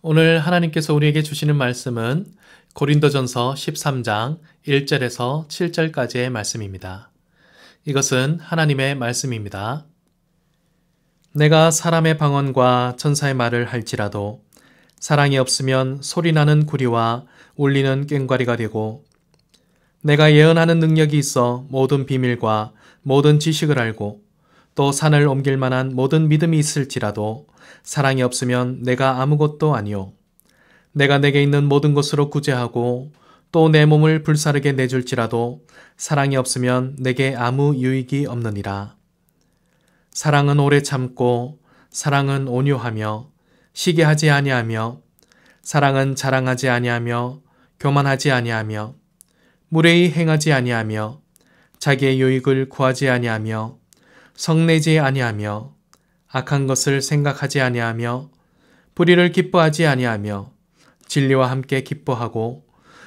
오늘 하나님께서 우리에게 주시는 말씀은 고린도전서 13장 1절에서 7절까지의 말씀입니다. 이것은 하나님의 말씀입니다. 내가 사람의 방언과 천사의 말을 할지라도 사랑이 없으면 소리나는 구리와 울리는 꽹과리가 되고, 내가 예언하는 능력이 있어 모든 비밀과 모든 지식을 알고 또 산을 옮길 만한 모든 믿음이 있을지라도 사랑이 없으면 내가 아무것도 아니요. 내가 내게 있는 모든 것으로 구제하고 또 내 몸을 불사르게 내줄지라도 사랑이 없으면 내게 아무 유익이 없느니라. 사랑은 오래 참고 사랑은 온유하며 시기하지 아니하며 사랑은 자랑하지 아니하며 교만하지 아니하며 무례히 행하지 아니하며 자기의 유익을 구하지 아니하며 성내지 아니하며 악한 것을 생각하지 아니하며 불의를 기뻐하지 아니하며 진리와 함께 기뻐하고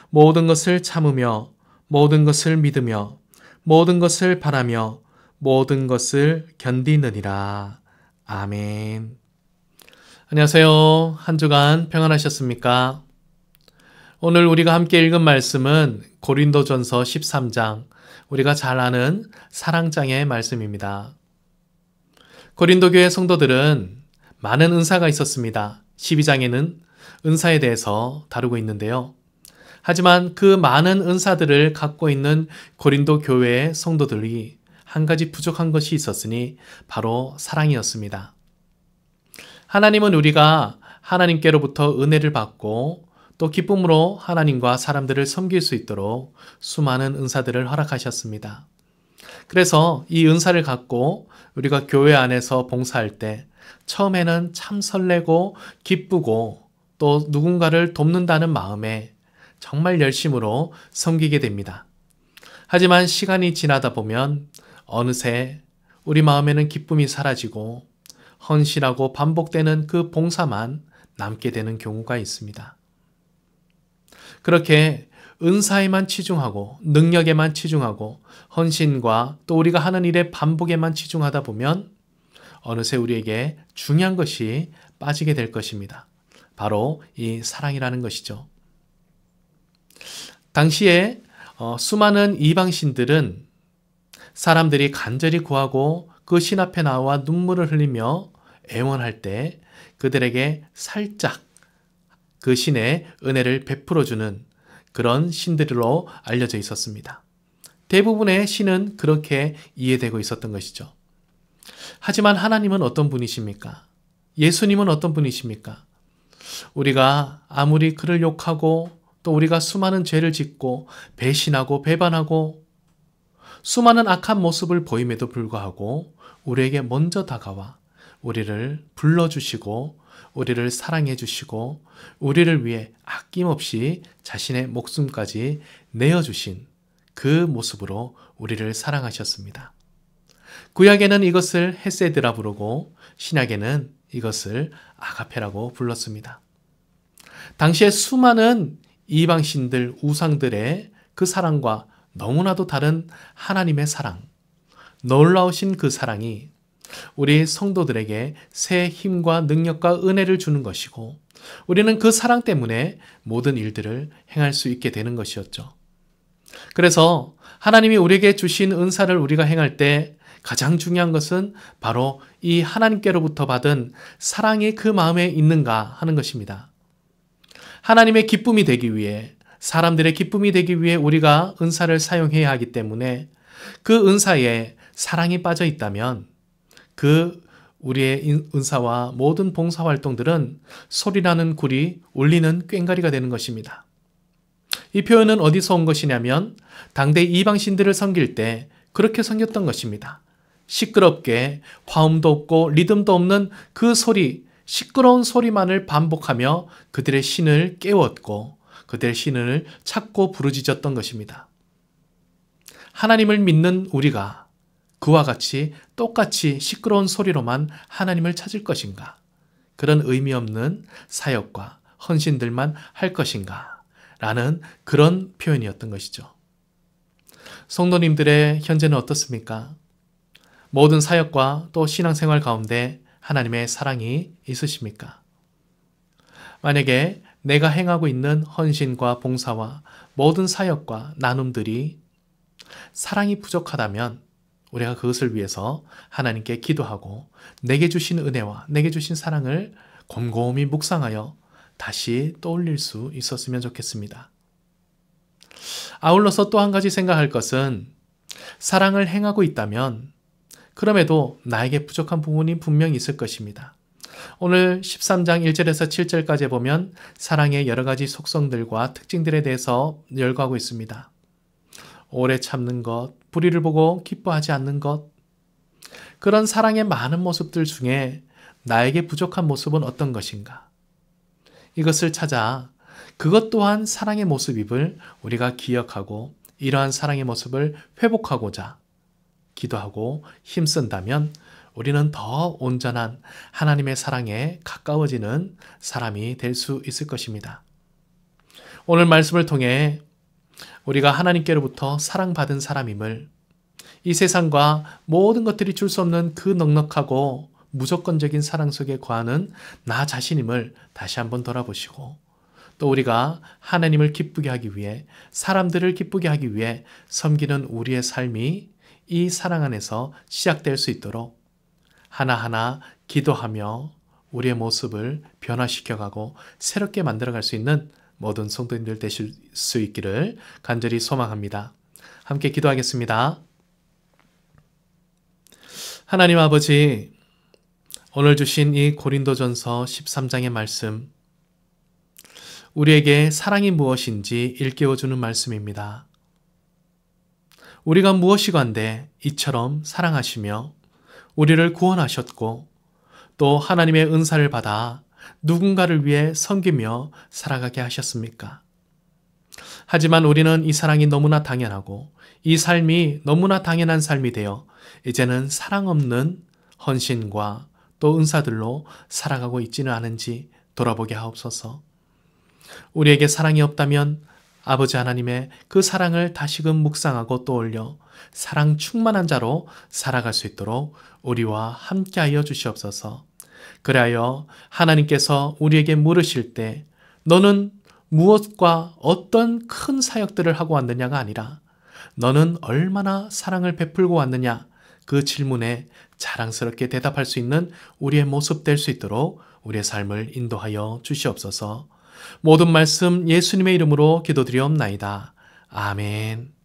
모든 것을 참으며 모든 것을 믿으며 모든 것을 바라며 모든 것을 견디느니라. 아멘. 안녕하세요. 한 주간 평안하셨습니까? 오늘 우리가 함께 읽은 말씀은 고린도전서 13장, 우리가 잘 아는 사랑장의 말씀입니다. 고린도 교회 성도들은 많은 은사가 있었습니다. 12장에는 은사에 대해서 다루고 있는데요. 하지만 그 많은 은사들을 갖고 있는 고린도 교회의 성도들이 한 가지 부족한 것이 있었으니 바로 사랑이었습니다. 하나님은 우리가 하나님께로부터 은혜를 받고 또 기쁨으로 하나님과 사람들을 섬길 수 있도록 수많은 은사들을 허락하셨습니다. 그래서 이 은사를 갖고 우리가 교회 안에서 봉사할 때 처음에는 참 설레고 기쁘고 또 누군가를 돕는다는 마음에 정말 열심으로 섬기게 됩니다. 하지만 시간이 지나다 보면 어느새 우리 마음에는 기쁨이 사라지고 헌신하고 반복되는 그 봉사만 남게 되는 경우가 있습니다. 그렇게 은사에만 치중하고 능력에만 치중하고 헌신과 또 우리가 하는 일의 반복에만 치중하다 보면 어느새 우리에게 중요한 것이 빠지게 될 것입니다. 바로 이 사랑이라는 것이죠. 당시에 수많은 이방신들은 사람들이 간절히 구하고 그 신 앞에 나와 눈물을 흘리며 애원할 때 그들에게 살짝 그 신의 은혜를 베풀어주는 그런 신들로 알려져 있었습니다. 대부분의 신은 그렇게 이해되고 있었던 것이죠. 하지만 하나님은 어떤 분이십니까? 예수님은 어떤 분이십니까? 우리가 아무리 그를 욕하고 또 우리가 수많은 죄를 짓고 배신하고 배반하고 수많은 악한 모습을 보임에도 불구하고 우리에게 먼저 다가와 우리를 불러주시고 우리를 사랑해 주시고 우리를 위해 아낌없이 자신의 목숨까지 내어주신 그 모습으로 우리를 사랑하셨습니다. 구약에는 이것을 헤세드라 부르고 신약에는 이것을 아가페라고 불렀습니다. 당시에 수많은 이방신들, 우상들의 그 사랑과 너무나도 다른 하나님의 사랑, 놀라우신 그 사랑이 우리 성도들에게 새 힘과 능력과 은혜를 주는 것이고 우리는 그 사랑 때문에 모든 일들을 행할 수 있게 되는 것이었죠. 그래서 하나님이 우리에게 주신 은사를 우리가 행할 때 가장 중요한 것은 바로 이 하나님께로부터 받은 사랑이 그 마음에 있는가 하는 것입니다. 하나님의 기쁨이 되기 위해, 사람들의 기쁨이 되기 위해 우리가 은사를 사용해야 하기 때문에 그 은사에 사랑이 빠져 있다면 그 우리의 은사와 모든 봉사활동들은 소리나는 구리, 울리는 꽹과리가 되는 것입니다. 이 표현은 어디서 온 것이냐면 당대 이방신들을 섬길 때 그렇게 섬겼던 것입니다. 시끄럽게 화음도 없고 리듬도 없는 그 소리, 시끄러운 소리만을 반복하며 그들의 신을 깨웠고 그들의 신을 찾고 부르짖었던 것입니다. 하나님을 믿는 우리가 그와 같이 똑같이 시끄러운 소리로만 하나님을 찾을 것인가? 그런 의미 없는 사역과 헌신들만 할 것인가? 라는 그런 표현이었던 것이죠. 성도님들의 현재는 어떻습니까? 모든 사역과 또 신앙생활 가운데 하나님의 사랑이 있으십니까? 만약에 내가 행하고 있는 헌신과 봉사와 모든 사역과 나눔들이 사랑이 부족하다면 우리가 그것을 위해서 하나님께 기도하고 내게 주신 은혜와 내게 주신 사랑을 곰곰이 묵상하여 다시 떠올릴 수 있었으면 좋겠습니다. 아울러서 또 한 가지 생각할 것은 사랑을 행하고 있다면 그럼에도 나에게 부족한 부분이 분명히 있을 것입니다. 오늘 13장 1절에서 7절까지 보면 사랑의 여러 가지 속성들과 특징들에 대해서 열거하고 있습니다. 오래 참는 것, 불의를 보고 기뻐하지 않는 것, 그런 사랑의 많은 모습들 중에 나에게 부족한 모습은 어떤 것인가? 이것을 찾아 그것 또한 사랑의 모습임을 우리가 기억하고 이러한 사랑의 모습을 회복하고자 기도하고 힘쓴다면 우리는 더 온전한 하나님의 사랑에 가까워지는 사람이 될 수 있을 것입니다. 오늘 말씀을 통해 우리가 하나님께로부터 사랑받은 사람임을, 이 세상과 모든 것들이 줄 수 없는 그 넉넉하고 무조건적인 사랑 속에 거하는 나 자신임을 다시 한번 돌아보시고, 또 우리가 하나님을 기쁘게 하기 위해, 사람들을 기쁘게 하기 위해 섬기는 우리의 삶이 이 사랑 안에서 시작될 수 있도록 하나하나 기도하며 우리의 모습을 변화시켜가고 새롭게 만들어갈 수 있는 모든 성도님들 되실 수 있기를 간절히 소망합니다. 함께 기도하겠습니다. 하나님 아버지, 오늘 주신 이 고린도전서 13장의 말씀, 우리에게 사랑이 무엇인지 일깨워주는 말씀입니다. 우리가 무엇이건데 이처럼 사랑하시며 우리를 구원하셨고 또 하나님의 은사를 받아 누군가를 위해 섬기며 살아가게 하셨습니까? 하지만 우리는 이 사랑이 너무나 당연하고 이 삶이 너무나 당연한 삶이 되어 이제는 사랑 없는 헌신과 또 은사들로 살아가고 있지는 않은지 돌아보게 하옵소서. 우리에게 사랑이 없다면 아버지 하나님의 그 사랑을 다시금 묵상하고 떠올려 사랑 충만한 자로 살아갈 수 있도록 우리와 함께하여 주시옵소서. 그리하여 하나님께서 우리에게 물으실 때 너는 무엇과 어떤 큰 사역들을 하고 왔느냐가 아니라 너는 얼마나 사랑을 베풀고 왔느냐, 그 질문에 자랑스럽게 대답할 수 있는 우리의 모습 될 수 있도록 우리의 삶을 인도하여 주시옵소서. 모든 말씀 예수님의 이름으로 기도드리옵나이다. 아멘.